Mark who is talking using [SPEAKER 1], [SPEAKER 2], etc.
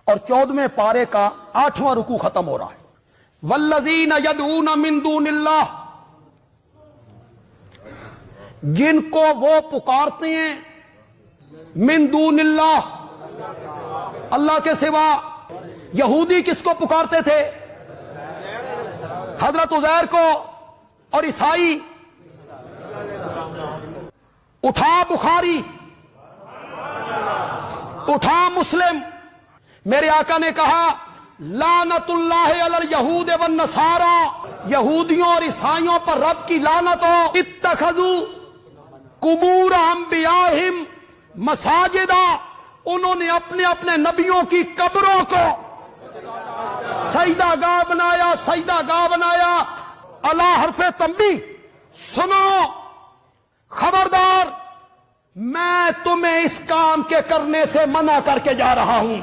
[SPEAKER 1] और 14वें पारे का 8वां रुकू खत्म हो रहा है। वल्लज़ीना यदऊना मिन दूनिल्लाह, जिनको वो पुकारते हैं मिन दूनिल्लाह, अल्लाह के सिवा। यहूदी किसको पुकारते थे? हजरत उज़ैर को। और ईसाई उठा बुखारी, उठा मुस्लिम। मेरे आका ने कहा लानतुल्लाह अलल यहूद वन नसारा, यहूदियों और ईसाइयों पर रब की लानत हो। इत्तखज़ू कुबूर अंबियाहिम मसाजिदा, उन्होंने अपने अपने नबियों की कब्रों को सजदागाह बनाया, सजदागाह बनाया। अला हरफे तंबी, सुनो खबरदार, मैं तुम्हें इस काम के करने से मना करके जा रहा हूं।